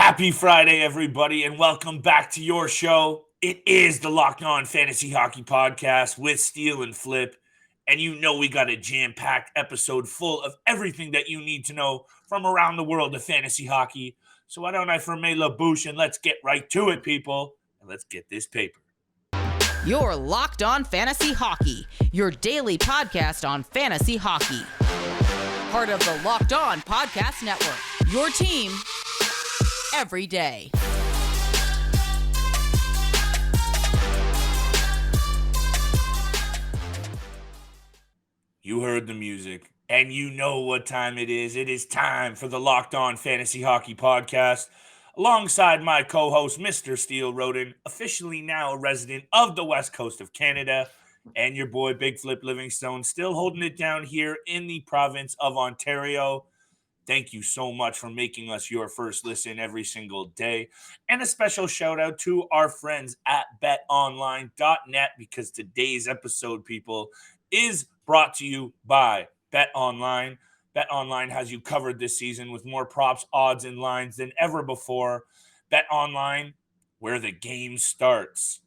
Happy Friday, everybody, and welcome back to your show. It is the Locked On Fantasy Hockey Podcast with Steele and Flip. And you know we got a jam-packed episode full of everything that you need to know from around the world of fantasy hockey. So why don't I ferme la bouche and let's get right to it, people. And let's get this paper. You're Locked On Fantasy Hockey, your daily podcast on fantasy hockey. Part of the Locked On Podcast Network, your team every day. You heard the music, and you know what time it is. It is time for the Locked On Fantasy Hockey Podcast. Alongside my co-host, Mr. Steele Roden, officially now a resident of the West Coast of Canada, and your boy, Big Flip Livingstone, still holding it down here in the province of Ontario. Thank you so much for making us your first listen every single day. And a special shout out to our friends at betonline.net, because today's episode, people, is brought to you by BetOnline. BetOnline has you covered this season with more props, odds, and lines than ever before. BetOnline, where the game starts.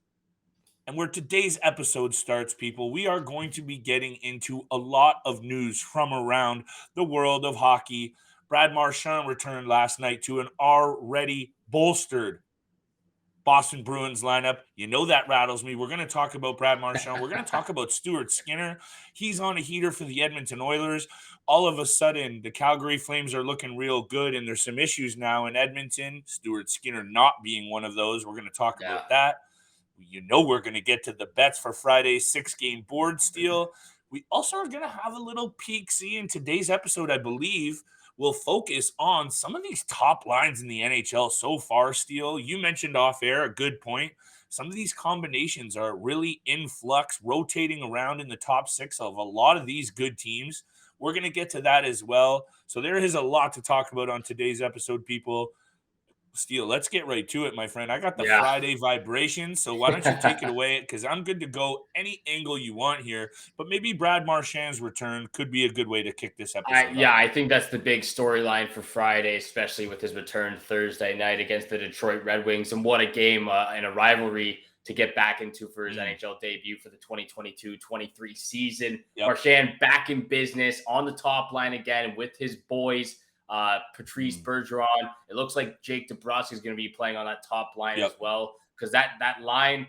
And where today's episode starts, people, we are going to be getting into a lot of news from around the world of hockey. Brad Marchand returned last night to an already bolstered Boston Bruins lineup. You know that rattles me. We're going to talk about Brad Marchand. We're going to talk about Stuart Skinner. He's on a heater for the Edmonton Oilers. All of a sudden, the Calgary Flames are looking real good, and there's some issues now in Edmonton. Stuart Skinner not being one of those. We're going to talk about that. You know we're going to get to the bets for Friday's 6-game board steal. We also are going to have a little peek-see in today's episode, I believe. We'll focus on some of these top lines in the NHL so far, Steele. You mentioned off air a good point. Some of these combinations are really in flux, rotating around in the top six of a lot of these good teams. We're going to get to that as well. So there is a lot to talk about on today's episode, people. Steele, let's get right to it, my friend. I got the Friday vibration, so why don't you take it away? Because I'm good to go any angle you want here. But maybe Brad Marchand's return could be a good way to kick this episode off. I think that's the big storyline for Friday, especially with his return Thursday night against the Detroit Red Wings. And what a game and a rivalry to get back into for his NHL debut for the 2022-23 season. Yep. Marchand back in business on the top line again with his boys. Patrice Bergeron. It looks like Jake DeBrusk is going to be playing on that top line as well, because that line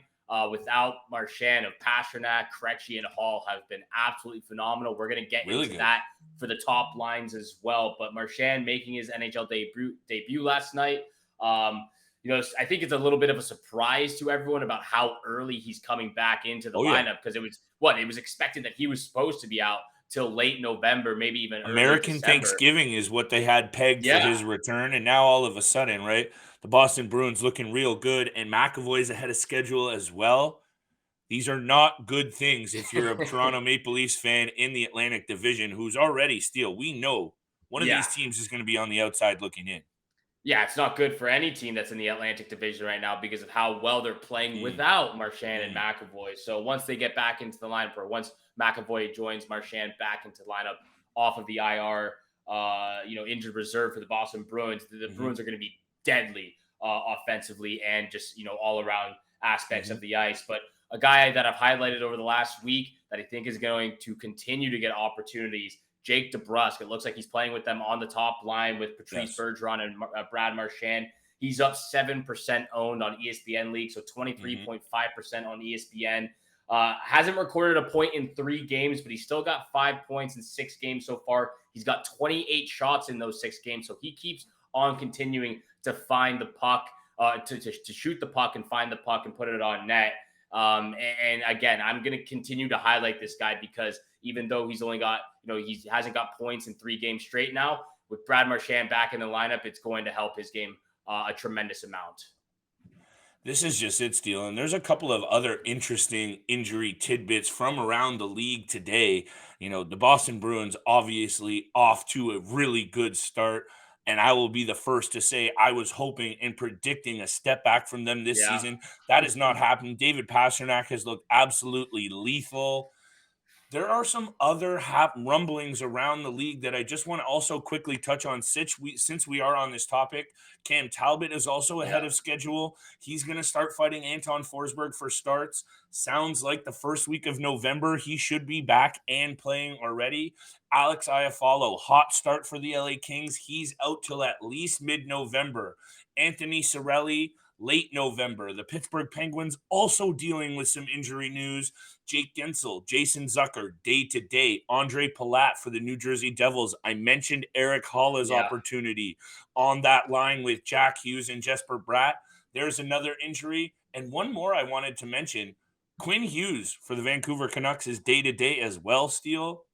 without Marchand of Pastrnak, Krejci, and Hall have been absolutely phenomenal. We're going to get into that for the top lines as well. But Marchand making his NHL debut last night. I think it's a little bit of a surprise to everyone about how early he's coming back into the lineup, because it was expected that he was supposed to be out till late November, maybe even American Thanksgiving is what they had pegged for his return. And now all of a sudden, right, the Boston Bruins looking real good, and McAvoy's ahead of schedule as well. These are not good things if you're a Toronto Maple Leafs fan in the Atlantic Division who's already Steele. We know one of these teams is going to be on the outside looking in. Yeah, it's not good for any team that's in the Atlantic Division right now because of how well they're playing without Marchand and McAvoy. So once they get back into the lineup, or once McAvoy joins Marchand back into the lineup off of the IR, injured reserve for the Boston Bruins, the Bruins are going to be deadly offensively and just, all around aspects of the ice. But a guy that I've highlighted over the last week that I think is going to continue to get opportunities, Jake DeBrusk. It looks like he's playing with them on the top line with Patrice Bergeron and Brad Marchand. He's up 7% owned on ESPN League, so 23.5% on ESPN. Hasn't recorded a point in 3 games, but he's still got 5 points in 6 games so far. He's got 28 shots in those 6 games, so he keeps on continuing to find the puck, to shoot the puck and find the puck and put it on net. And again, I'm going to continue to highlight this guy because even though he's only got, he hasn't got points in 3 games straight now, with Brad Marchand back in the lineup, it's going to help his game a tremendous amount. This is just it, Steele. And there's a couple of other interesting injury tidbits from around the league today. The Boston Bruins obviously off to a really good start. And I will be the first to say I was hoping and predicting a step back from them this season. That has not happened. David Pastrnak has looked absolutely lethal. There are some other rumblings around the league that I just want to also quickly touch on. Since we are on this topic, Cam Talbot is also ahead Yeah. of schedule. He's going to start fighting Anton Forsberg for starts. Sounds like the first week of November, he should be back and playing already. Alex Iafallo, hot start for the LA Kings. He's out till at least mid-November. Anthony Cirelli, late November. The Pittsburgh Penguins also dealing with some injury news. Jake Guentzel, Jason Zucker, day-to-day. Andre Palat for the New Jersey Devils. I mentioned Eric Halla's opportunity on that line with Jack Hughes and Jesper Bratt. There's another injury. And one more I wanted to mention. Quinn Hughes for the Vancouver Canucks is day-to-day as well, Steele.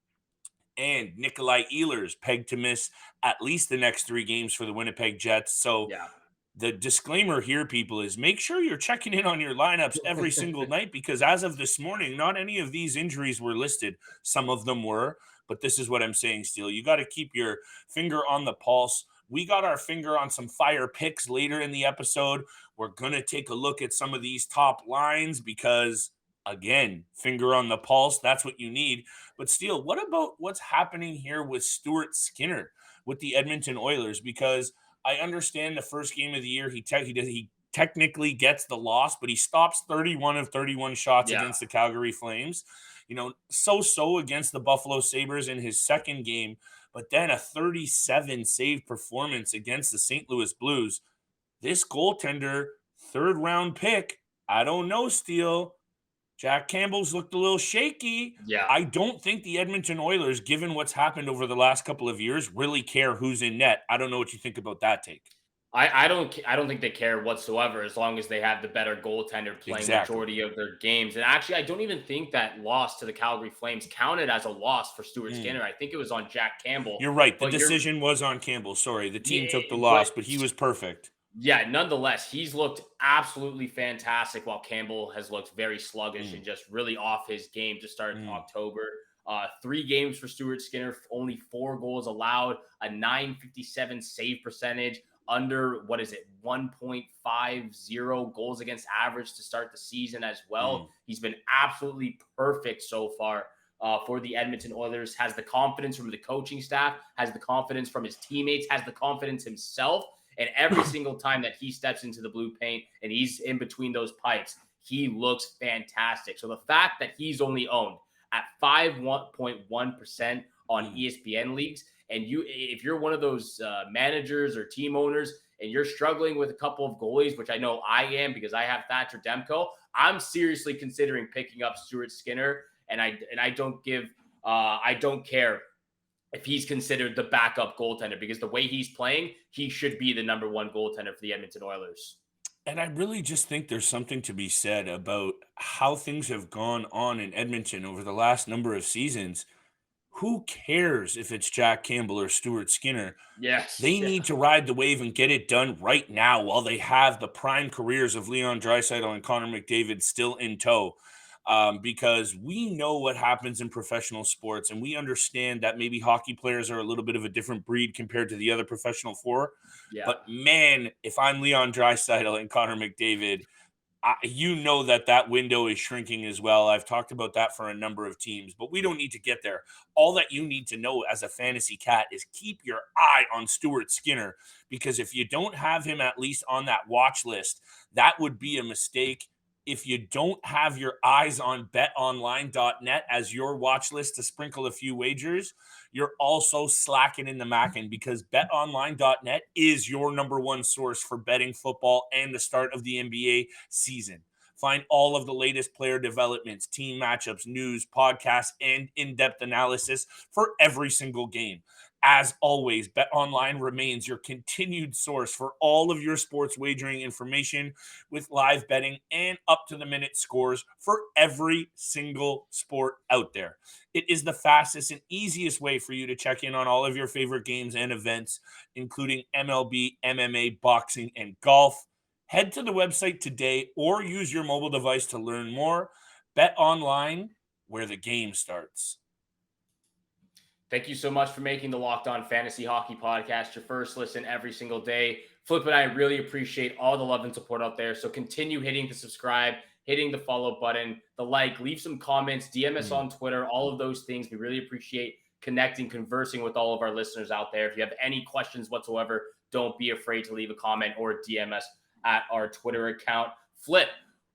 And Nikolai Ehlers pegged to miss at least the next 3 games for the Winnipeg Jets. So the disclaimer here, people, is make sure you're checking in on your lineups every single night, because as of this morning, not any of these injuries were listed. Some of them were, but this is what I'm saying, Steele. You got to keep your finger on the pulse. We got our finger on some fire picks later in the episode. We're going to take a look at some of these top lines because, again, finger on the pulse, that's what you need. But Steele, what about what's happening here with Stuart Skinner with the Edmonton Oilers? Because I understand the first game of the year, he technically gets the loss, but he stops 31 of 31 shots against the Calgary Flames. So against the Buffalo Sabres in his second game, but then a 37 save performance against the St. Louis Blues. This goaltender, third round pick, I don't know, Steele. Jack Campbell's looked a little shaky. Yeah. I don't think the Edmonton Oilers, given what's happened over the last couple of years, really care who's in net. I don't know what you think about that take. I don't think they care whatsoever as long as they have the better goaltender playing majority of their games. And actually, I don't even think that loss to the Calgary Flames counted as a loss for Stuart Skinner. I think it was on Jack Campbell. You're right. The decision was on Campbell. Sorry, the team took the loss, but he was perfect. Yeah, nonetheless, he's looked absolutely fantastic while Campbell has looked very sluggish and just really off his game to start in October. 3 games for Stuart Skinner, only 4 goals allowed, a .957 save percentage, under 1.50 goals against average to start the season as well. He's been absolutely perfect so far for the Edmonton Oilers. Has the confidence from the coaching staff, has the confidence from his teammates, has the confidence himself. And every single time that he steps into the blue paint and he's in between those pipes, he looks fantastic. So the fact that he's only owned at 5.1% on ESPN leagues, and if you're one of those managers or team owners and you're struggling with a couple of goalies, which I know I am because I have Thatcher Demko, I'm seriously considering picking up Stuart Skinner, and I don't care if he's considered the backup goaltender, because the way he's playing, he should be the number 1 goaltender for the Edmonton Oilers. And I really just think there's something to be said about how things have gone on in Edmonton over the last number of seasons. Who cares if it's Jack Campbell or Stuart Skinner? Yes. They need to ride the wave and get it done right now while they have the prime careers of Leon Draisaitl and Connor McDavid still in tow. Because we know what happens in professional sports, and we understand that maybe hockey players are a little bit of a different breed compared to the other professional 4. Yeah. But man, if I'm Leon Draisaitl and Connor McDavid, that window is shrinking as well. I've talked about that for a number of teams, but we don't need to get there. All that you need to know as a fantasy cat is keep your eye on Stuart Skinner, because if you don't have him at least on that watch list, that would be a mistake. If you don't have your eyes on betonline.net as your watch list to sprinkle a few wagers, you're also slacking in the mackin', because betonline.net is your number 1 source for betting football and the start of the NBA season. Find all of the latest player developments, team matchups, news, podcasts, and in-depth analysis for every single game. As always, BetOnline remains your continued source for all of your sports wagering information, with live betting and up-to-the-minute scores for every single sport out there. It is the fastest and easiest way for you to check in on all of your favorite games and events, including MLB, MMA, boxing, and golf. Head to the website today or use your mobile device to learn more. BetOnline, where the game starts. Thank you so much for making the Locked On Fantasy Hockey Podcast your first listen every single day. Flip and I really appreciate all the love and support out there. So continue hitting the subscribe, hitting the follow button, the like, leave some comments, DM us on Twitter, all of those things. We really appreciate connecting, conversing with all of our listeners out there. If you have any questions whatsoever, don't be afraid to leave a comment or DM us at our Twitter account. Flip,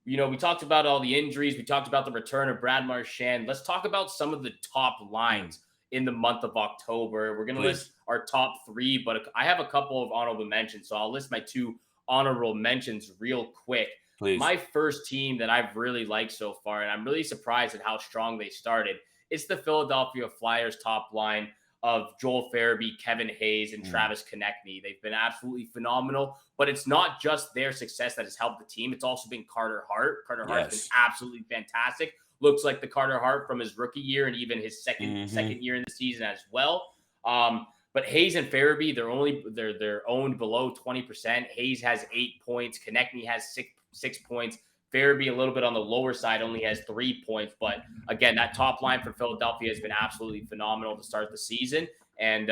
we talked about all the injuries. We talked about the return of Brad Marchand. Let's talk about some of the top lines in the month of October. We're going to list our top 3, but I have a couple of honorable mentions. So I'll list my 2 honorable mentions real quick. Please. My first team that I've really liked so far, and I'm really surprised at how strong they started, it's the Philadelphia Flyers top line of Joel Farabee, Kevin Hayes, and Travis Konecny. They've been absolutely phenomenal, but it's not just their success that has helped the team. It's also been Carter Hart. Carter Hart's been absolutely fantastic. Looks like the Carter Hart from his rookie year and even his second year in the season as well. But Hayes and Farabee, they're owned below 20%. Hayes has 8 points. Konecny has 6 points. Farabee, a little bit on the lower side, only has 3 points. But again, that top line for Philadelphia has been absolutely phenomenal to start the season. And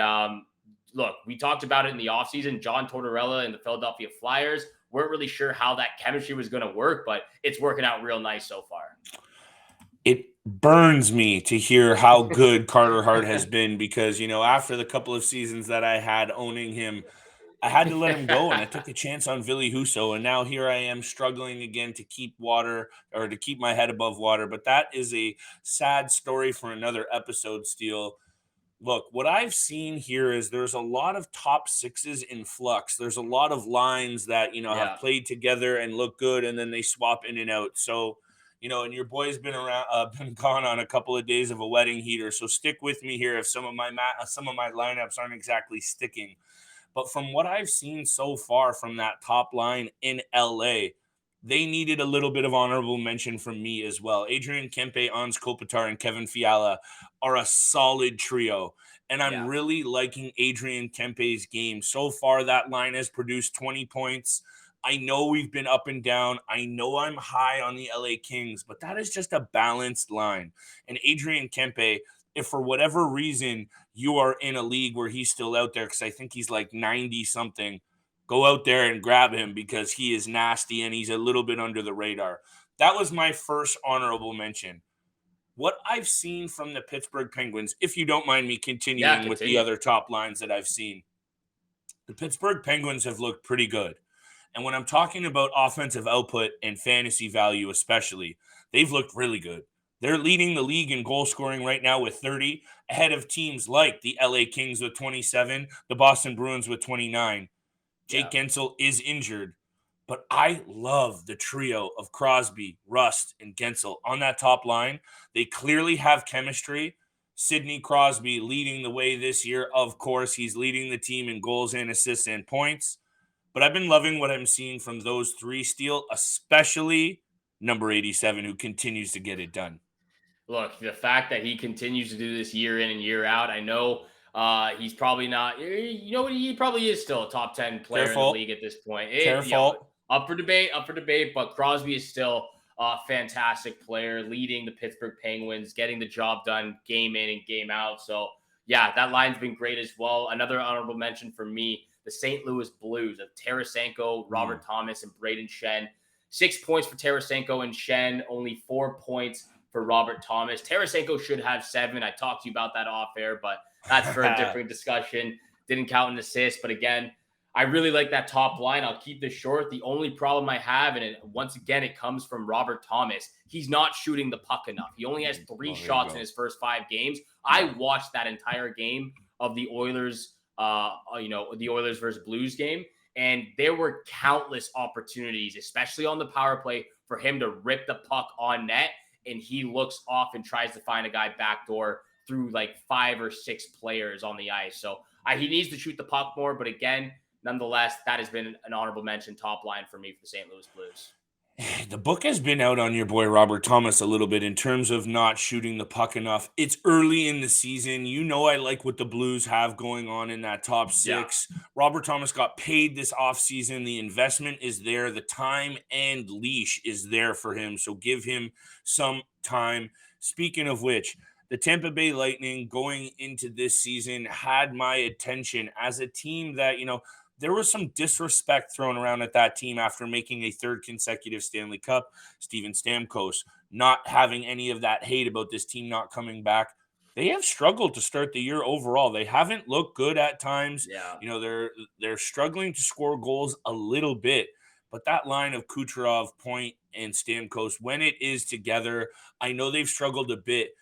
look, we talked about it in the offseason. John Tortorella and the Philadelphia Flyers weren't really sure how that chemistry was going to work, but it's working out real nice so far. It burns me to hear how good Carter Hart has been because, after the couple of seasons that I had owning him, I had to let him go, and I took a chance on Ville Husso, and now here I am struggling again to keep my head above water. But that is a sad story for another episode, Steele. Look, what I've seen here is there's a lot of top sixes in flux. There's a lot of lines that, have played together and look good, and then they swap in and out. So, and your boy's been gone on a couple of days of a wedding heater. So stick with me here if some of my lineups aren't exactly sticking. But from what I've seen so far from that top line in LA, they needed a little bit of honorable mention from me as well. Adrian Kempe, Anze Kopitar, and Kevin Fiala are a solid trio. And I'm really liking Adrian Kempe's game. So far, that line has produced 20 points. I know we've been up and down. I know I'm high on the LA Kings, but that is just a balanced line. And Adrian Kempe, if for whatever reason you are in a league where he's still out there, because I think he's like 90-something, go out there and grab him because he is nasty and he's a little bit under the radar. That was my first honorable mention. What I've seen from the Pittsburgh Penguins, if you don't mind me continuing with the other top lines that I've seen, the Pittsburgh Penguins have looked pretty good. And when I'm talking about offensive output and fantasy value especially, they've looked really good. They're leading the league in goal scoring right now with 30, ahead of teams like the LA Kings with 27, the Boston Bruins with 29. Jake Guentzel is injured, but I love the trio of Crosby, Rust, and Guentzel on that top line. They clearly have chemistry. Sidney Crosby leading the way this year. Of course, he's leading the team in goals and assists and points. But I've been loving what I'm seeing from those three, Steele, especially number 87, who continues to get it done. Look, the fact that he continues to do this year in and year out, I know he's probably not, he probably is still a top 10 player in the league at this point. Up for debate, but Crosby is still a fantastic player, leading the Pittsburgh Penguins, getting the job done game in and game out. So, yeah, that line's been great as well. Another honorable mention for me, the St. Louis Blues of Tarasenko, Robert Thomas, and Brayden Schenn. 6 points for Tarasenko and Schenn, only 4 points for Robert Thomas. Tarasenko should have 7. I talked to you about that off air, but that's for a different discussion. Didn't count an assist, but again, I really like that top line. I'll keep this short. The only problem I have, and once again, it comes from Robert Thomas. He's not shooting the puck enough. He only has 3 shots in his first 5 games. I watched that entire game of the Oilers, the Oilers versus Blues game, and there were countless opportunities, especially on the power play, for him to rip the puck on net, and he looks off and tries to find a guy backdoor through like 5 or 6 players on the ice. So he needs to shoot the puck more, but again, nonetheless, that has been an honorable mention top line for me for the St. Louis Blues. The book has been out on your boy Robert Thomas a little bit in terms of not shooting the puck enough. It's early in the season. I like what the Blues have going on in that top 6. Yeah. Robert Thomas got paid this offseason. The investment is there. The time and leash is there for him. So give him some time. Speaking of which, the Tampa Bay Lightning going into this season had my attention as a team that, there was some disrespect thrown around at that team after making a third consecutive Stanley Cup. Steven Stamkos not having any of that hate about this team not coming back. They have struggled to start the year overall. They haven't looked good at times. Yeah. They're struggling to score goals a little bit. But that line of Kucherov, Point, and Stamkos, when it is together, I know they've struggled a bit,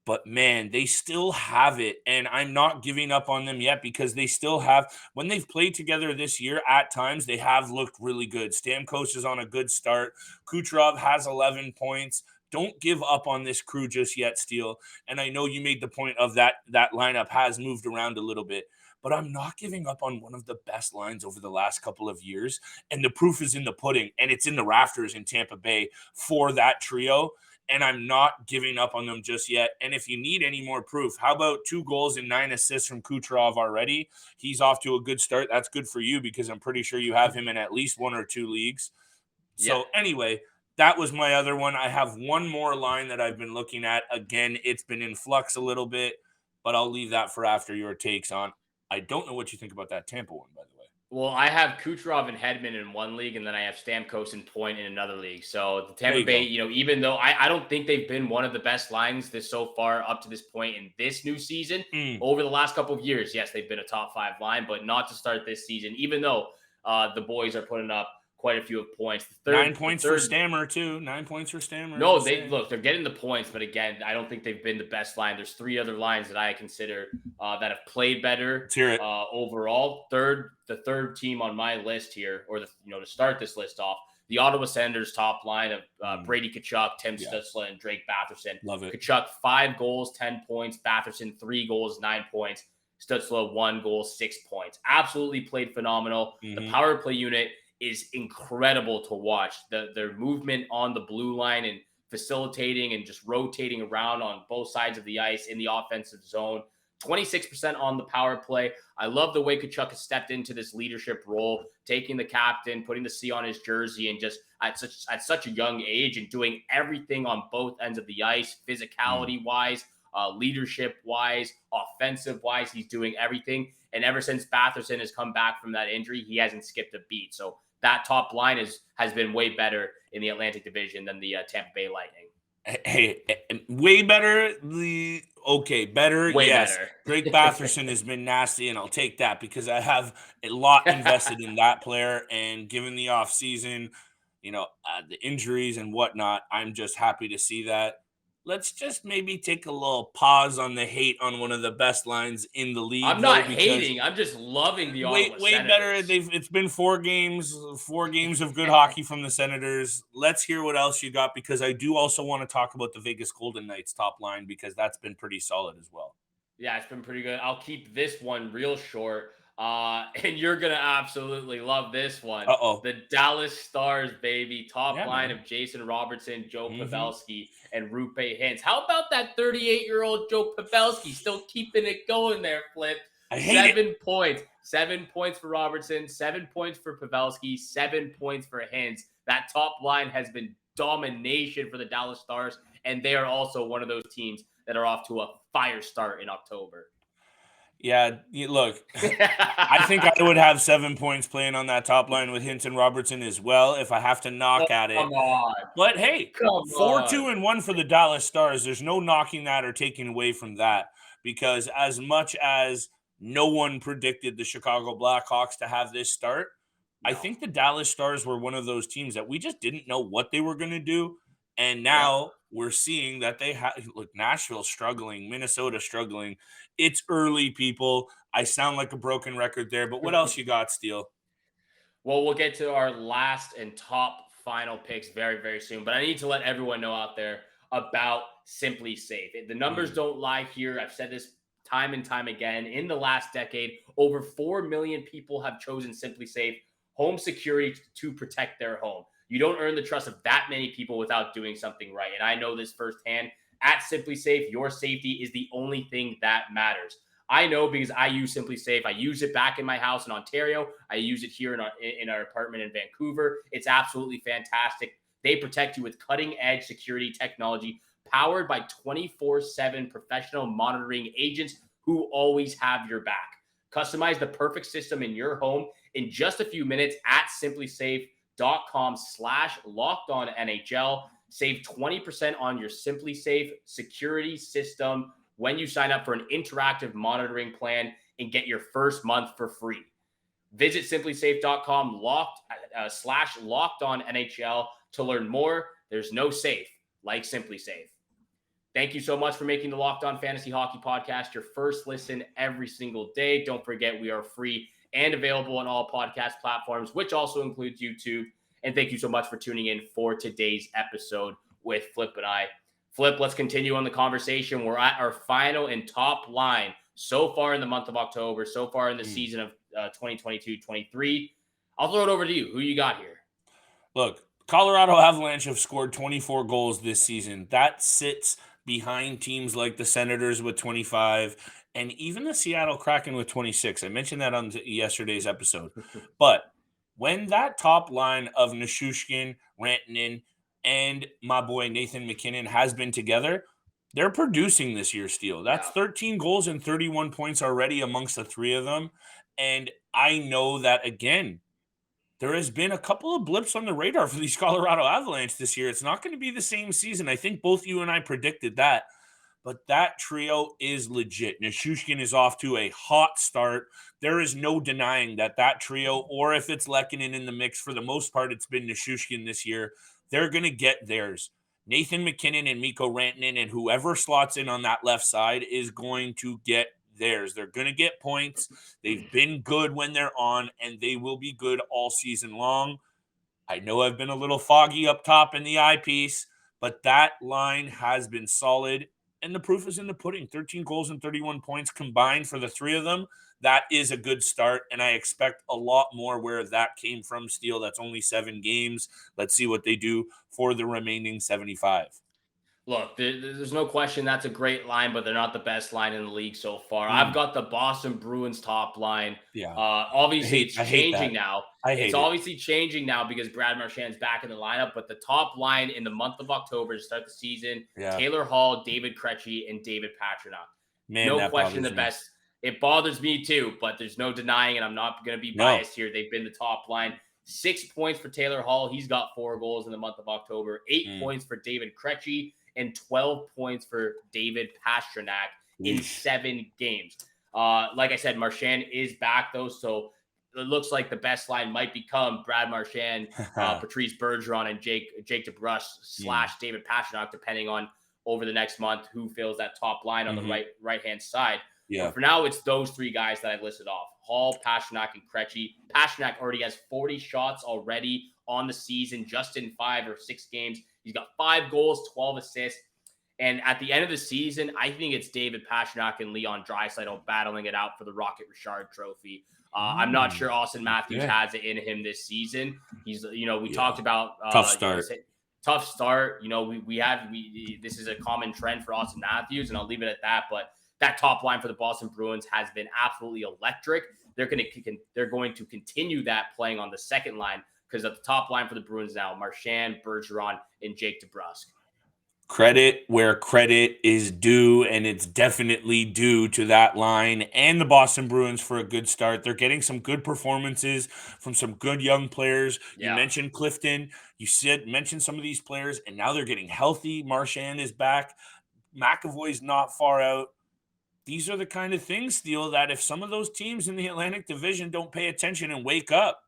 but man, they still have it. And I'm not giving up on them yet because they still have, when they've played together this year, at times they have looked really good. Stamkos is on a good start. Kucherov has 11 points. Don't give up on this crew just yet, Steele. And I know you made the point of that lineup has moved around a little bit, but I'm not giving up on one of the best lines over the last couple of years. And the proof is in the pudding, and it's in the rafters in Tampa Bay for that trio. And I'm not giving up on them just yet. And if you need any more proof, how about 2 goals and 9 assists from Kucherov already? He's off to a good start. That's good for you because I'm pretty sure you have him in at least 1 or 2 leagues. So anyway, that was my other one. I have one more line that I've been looking at. Again, it's been in flux a little bit, but I'll leave that for after your takes on. I don't know what you think about that Tampa one, by the way. Well, I have Kucherov and Hedman in one league, and then I have Stamkos and Point in another league. So the Tampa Bay, even though I don't think they've been one of the best lines so far up to this point in this new season, over the last couple of years, yes, they've been a top 5 line, but not to start this season, even though the boys are putting up quite a few of points. 9 points for Stammer, too. 9 points for Stammer. No, they're getting the points, but again, I don't think they've been the best line. There's 3 other lines that I consider that have played better overall. The third team on my list here, or to start this list off, the Ottawa Senators top line of Brady Tkachuk, Tim Stützle, and Drake Batherson. Love it. Tkachuk 5 goals, 10 points. Batherson 3 goals, 9 points. Stützle 1 goal, 6 points. Absolutely played phenomenal. The power play unit is incredible to watch. Their movement on the blue line and facilitating and just rotating around on both sides of the ice in the offensive zone. 26% on the power play. I love the way Tkachuk has stepped into this leadership role, taking the captain, putting the C on his jersey, and just at such a young age and doing everything on both ends of the ice, physicality-wise, leadership-wise, offensive-wise. He's doing everything. And ever since Batherson has come back from that injury, he hasn't skipped a beat. So that top line has been way better in the Atlantic Division than the Tampa Bay Lightning. Hey, way better. Better. Way yes. better. Drake Batherson has been nasty, and I'll take that because I have a lot invested in that player. And given the offseason, the injuries and whatnot, I'm just happy to see that. Let's just maybe take a little pause on the hate on one of the best lines in the league. I'm not hating. I'm just loving the Ottawa way Senators. better. It's been 4 games of good hockey from the Senators. Let's hear what else you got, because I do also want to talk about the Vegas Golden Knights top line because that's been pretty solid as well. Yeah, it's been pretty good. I'll keep this one real short. And you're going to absolutely love this one. The Dallas Stars, baby. Top line of Jason Robertson, Joe Pavelski, and Rupe Hintz. How about that 38-year-old Joe Pavelski still keeping it going there, Flip? 7 points. 7 points for Robertson, 7 points for Pavelski, 7 points for Hintz. That top line has been domination for the Dallas Stars, and they are also one of those teams that are off to a fire start in October. Yeah, look, I think I would have 7 points playing on that top line with Hintz and Robertson as well if I have to knock at it. Come on. But hey, 4-2-1 for the Dallas Stars. There's no knocking that or taking away from that, because as much as no one predicted the Chicago Blackhawks to have this start, I think the Dallas Stars were one of those teams that we just didn't know what they were going to do. And now we're seeing that they have, Nashville struggling, Minnesota struggling. It's early, people. I sound like a broken record there, but what else you got, Steele? Well, we'll get to our last and top final picks very, very soon, but I need to let everyone know out there about Simply Safe. The numbers don't lie here. I've said this time and time again. In the last decade, over 4 million people have chosen Simply Safe home security to protect their home. You don't earn the trust of that many people without doing something right. And I know this firsthand. At Simply Safe, your safety is the only thing that matters. I know because I use Simply Safe. I use it back in my house in Ontario. I use it here in our apartment in Vancouver. It's absolutely fantastic. They protect you with cutting-edge security technology powered by 24/7 professional monitoring agents who always have your back. Customize the perfect system in your home in just a few minutes at simplysafe.com/lockedonnhl. Save 20% on your SimpliSafe security system when you sign up for an interactive monitoring plan and get your first month for free. Visit simplysafe.com/lockedonnhl to learn more. There's no safe like SimpliSafe. Thank you so much for making the Locked On Fantasy Hockey Podcast your first listen every single day. Don't forget, we are free and available on all podcast platforms, which also includes YouTube. And thank you so much for tuning in for today's episode with Flip and I. Flip, let's continue on the conversation. We're at our final and top line so far in the month of October, so far in the season of 2022-23. I'll throw it over to you. Who you got here? Look, Colorado Avalanche have scored 24 goals this season. That sits behind teams like the Senators with 25 and even the Seattle Kraken with 26. I mentioned that on yesterday's episode. But when that top line of Nichushkin, Rantanen, and my boy Nathan MacKinnon has been together, they're producing this year, Steele. That's 13 goals and 31 points already amongst the three of them. And I know that, again, there has been a couple of blips on the radar for these Colorado Avalanche this year. It's not going to be the same season. I think both you and I predicted that. But that trio is legit. Nichushkin is off to a hot start. There is no denying that trio, or if it's Lehkonen in the mix, for the most part, it's been Nichushkin this year. They're going to get theirs. Nathan MacKinnon and Mikko Rantanen and whoever slots in on that left side is going to get theirs. They're going to get points. They've been good when they're on, and they will be good all season long. I know I've been a little foggy up top in the eyepiece, but that line has been solid. And the proof is in the pudding. 13 goals and 31 points combined for the three of them. That is a good start, and I expect a lot more where that came from, Steele. That's only 7 games. Let's see what they do for the remaining 75. Look, there's no question that's a great line, but they're not the best line in the league so far. I've got the Boston Bruins top line. Yeah. Obviously, it's changing now. It's obviously changing now because Brad Marchand's back in the lineup, but the top line in the month of October to start the season, Taylor Hall, David Krejci, and David Pastrnak. Man, no question the best. It bothers me too, but there's no denying it. I'm not going to be biased here. They've been the top line. 6 points for Taylor Hall. He's got 4 goals in the month of October. 8 points for David Krejci and 12 points for David Pastrnak in 7 games. Like I said, Marchand is back though, so it looks like the best line might become Brad Marchand, Patrice Bergeron, and Jake DeBrusk / David Pastrnak, depending on over the next month who fills that top line on the right-hand side. Yeah. But for now, it's those 3 guys that I've listed off: Hall, Pastrnak, and Krejci. Pastrnak already has 40 shots already on the season, just in 5 or 6 games. He's got 5 goals, 12 assists. And at the end of the season, I think it's David Pastrnak and Leon Draisaitl battling it out for the Rocket Richard Trophy. I'm not sure Austin Matthews has it in him this season. He's, we talked about tough start. Tough start. This is a common trend for Austin Matthews, and I'll leave it at that. But that top line for the Boston Bruins has been absolutely electric. They're going to continue that playing on the second line, because at the top line for the Bruins now, Marchand, Bergeron, and Jake DeBrusk. Credit where credit is due, and it's definitely due to that line and the Boston Bruins for a good start. They're getting some good performances from some good young players. You mentioned Clifton. You mentioned some of these players, and now they're getting healthy. Marchand is back. McAvoy's not far out. These are the kind of things, Steele, that if some of those teams in the Atlantic Division don't pay attention and wake up,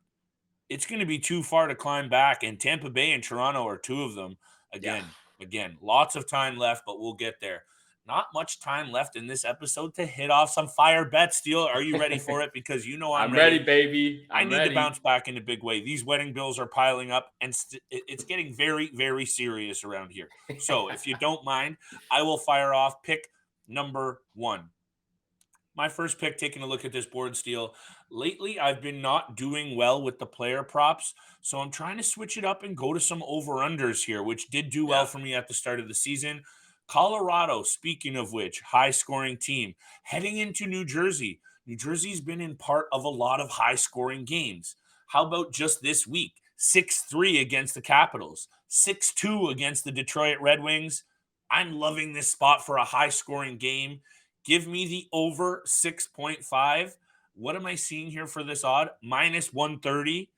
it's going to be too far to climb back. And Tampa Bay and Toronto are 2 of them. Again, lots of time left, but we'll get there. Not much time left in this episode to hit off some fire bets, Steele. Are you ready for it? Because I'm ready, baby. I need to bounce back in a big way. These wedding bills are piling up, and it's getting very, very serious around here. So if you don't mind, I will fire off pick number 1. My first pick, taking a look at this board, Steele. Lately, I've been not doing well with the player props, so I'm trying to switch it up and go to some over-unders here, which did do well for me at the start of the season. Colorado, speaking of which, high-scoring team. Heading into New Jersey. New Jersey's been in part of a lot of high-scoring games. How about just this week? 6-3 against the Capitals. 6-2 against the Detroit Red Wings. I'm loving this spot for a high-scoring game. Give me the over 6.5. What am I seeing here for this odd? Minus 130.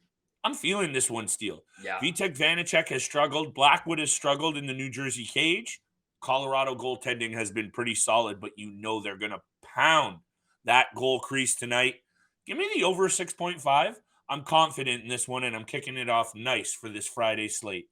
I'm feeling this one, Steele. Yeah. Vitek Vanacek has struggled. Blackwood has struggled in the New Jersey cage. Colorado goaltending has been pretty solid, but they're going to pound that goal crease tonight. Give me the over 6.5. I'm confident in this one, and I'm kicking it off nice for this Friday slate.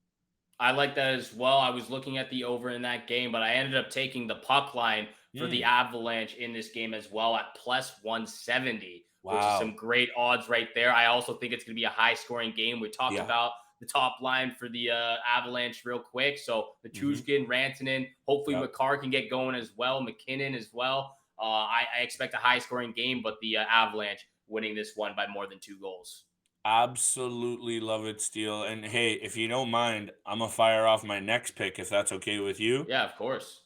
I like that as well. I was looking at the over in that game, but I ended up taking the puck line for the Avalanche in this game as well at plus 170, which is some great odds right there. I also think it's going to be a high-scoring game. We talked about the top line for the Avalanche real quick. So Nichushkin, Rantanen, hopefully McCarr can get going as well, McKinnon as well. I expect a high-scoring game, but the Avalanche winning this one by more than 2 goals. Absolutely love it, Steele. And hey, if you don't mind, I'm going to fire off my next pick if that's okay with you. Yeah, of course.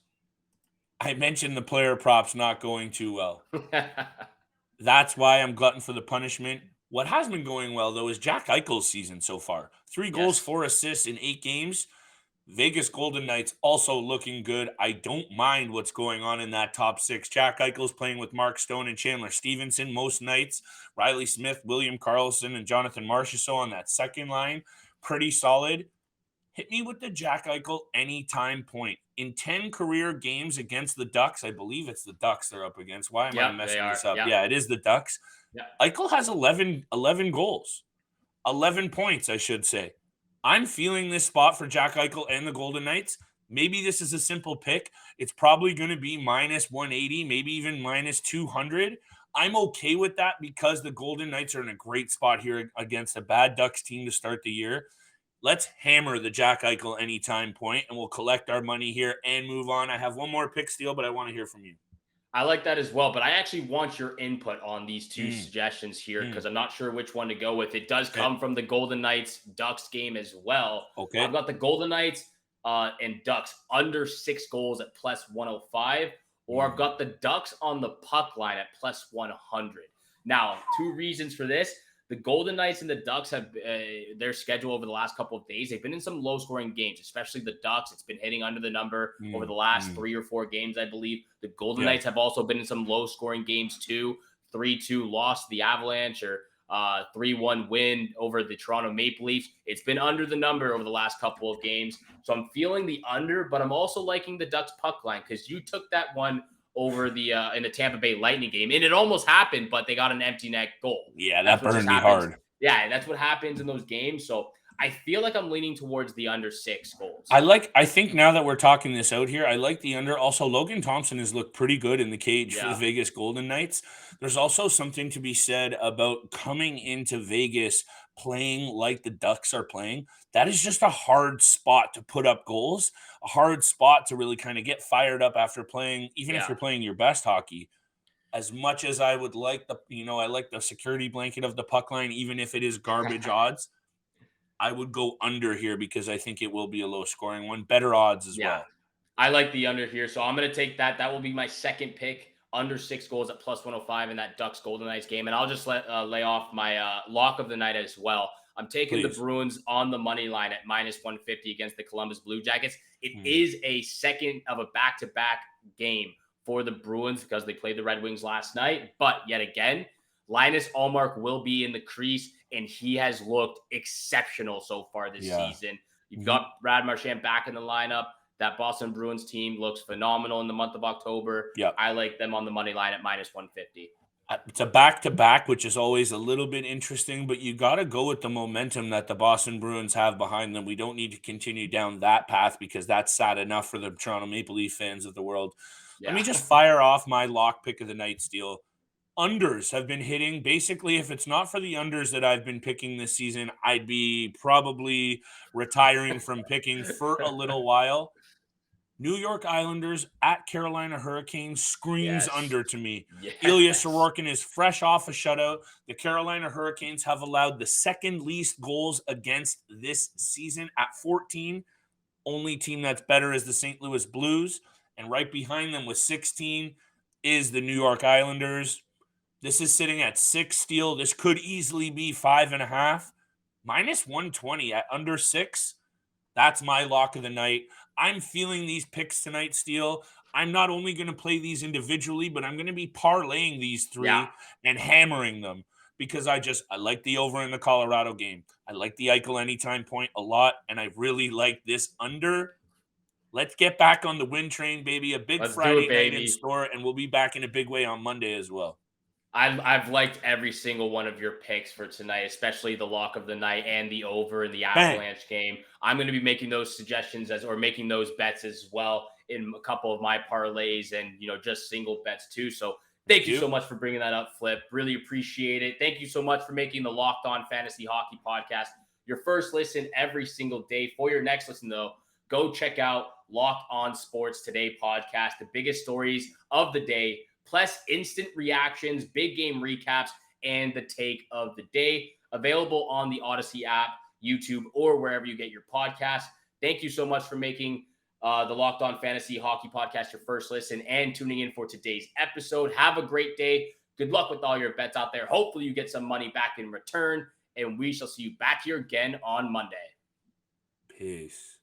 I mentioned the player props not going too well. That's why I'm glutton for the punishment. What has been going well, though, is Jack Eichel's season so far. 3 goals, 4 assists in 8 games. Vegas Golden Knights also looking good. I don't mind what's going on in that top 6. Jack Eichel's playing with Mark Stone and Chandler Stevenson most nights. Riley Smith, William Karlsson, and Jonathan Marchessault on that second line. Pretty solid. Hit me with the Jack Eichel anytime point. In 10 career games against the Ducks, I believe it's the Ducks they're up against. Why am I messing this up? Yeah, it is the Ducks. Eichel has 11 goals. 11 points, I should say. I'm feeling this spot for Jack Eichel and the Golden Knights. Maybe this is a simple pick. It's probably going to be minus 180, maybe even minus 200. I'm okay with that because the Golden Knights are in a great spot here against a bad Ducks team to start the year. Let's hammer the Jack Eichel anytime point, and we'll collect our money here and move on. I have one more pick, Steele, but I want to hear from you. I like that as well, but I actually want your input on these 2 suggestions here because I'm not sure which one to go with. It does come from the Golden Knights Ducks game as well. Okay. I've got the Golden Knights and Ducks under 6 goals at plus 105, or I've got the Ducks on the puck line at plus 100. Now, 2 reasons for this. The Golden Knights and the Ducks have their schedule over the last couple of days. They've been in some low-scoring games, especially the Ducks. It's been hitting under the number over the last 3 or 4 games, I believe. The Golden Knights have also been in some low-scoring games too. 3-2 loss to the Avalanche or 3-1 win over the Toronto Maple Leafs. It's been under the number over the last couple of games. So I'm feeling the under, but I'm also liking the Ducks puck line because you took that one over the in the Tampa Bay Lightning game, and it almost happened, but they got an empty net goal. Yeah, that burned me hard. Yeah, that's what happens in those games. So I feel like I'm leaning towards the under 6 goals. I think now that we're talking this out here, I like the under. Also, Logan Thompson has looked pretty good in the cage for the Vegas Golden Knights. There's also something to be said about coming into Vegas playing like the Ducks are playing. That is just a hard spot to put up goals, a hard spot to really kind of get fired up after playing, even if you're playing your best hockey. As much as I would like I like the security blanket of the puck line, even if it is garbage odds, I would go under here because I think it will be a low scoring one. Better odds as well. I like the under here. So I'm going to take that. That will be my second pick. Under 6 goals at plus 105 in that Ducks Golden Knights game. And I'll just lay off my lock of the night as well. I'm taking the Bruins on the money line at minus 150 against the Columbus Blue Jackets. It is a second of a back-to-back game for the Bruins because they played the Red Wings last night. But yet again, Linus Ullmark will be in the crease, and he has looked exceptional so far this season. You've got Brad Marchand back in the lineup. That Boston Bruins team looks phenomenal in the month of October. I like them on the money line at minus 150. It's a back-to-back, which is always a little bit interesting, but you got to go with the momentum that the Boston Bruins have behind them. We don't need to continue down that path because that's sad enough for the Toronto Maple Leaf fans of the world. Let me just fire off my lock pick of the night, Steele. Unders have been hitting. Basically, if it's not for the unders that I've been picking this season, I'd be probably retiring from picking for a little while. New York Islanders at Carolina Hurricanes screams under to me. Ilya Sorokin is fresh off a shutout. The Carolina Hurricanes have allowed the second least goals against this season at 14. Only team that's better is the St. Louis Blues. And right behind them with 16 is the New York Islanders. This is sitting at 6 Steele. This could easily be 5.5. Minus 120 at under 6. That's my lock of the night. I'm feeling these picks tonight, Steele. I'm not only going to play these individually, but I'm going to be parlaying these three Yeah. and hammering them because I like the over in the Colorado game. I like the Eichel anytime point a lot, and I really like this under. Let's get back on the win train, baby. A big Let's do Friday it, night in baby. store, and we'll be back in a big way on Monday as well. I've liked every single one of your picks for tonight, especially the lock of the night and the over in the Avalanche game. I'm going to be making those suggestions or making those bets as well in a couple of my parlays and, just single bets too. So thank you so much for bringing that up, Flip. Really appreciate it. Thank you so much for making the Locked On Fantasy Hockey Podcast your first listen every single day. For your next listen, though, go check out Locked On Sports Today podcast, the biggest stories of the day, plus instant reactions, big game recaps, and the take of the day. Available on the Odyssey app, YouTube, or wherever you get your podcasts. Thank you so much for making the Locked On Fantasy Hockey Podcast your first listen and tuning in for today's episode. Have a great day. Good luck with all your bets out there. Hopefully you get some money back in return, and we shall see you back here again on Monday. Peace.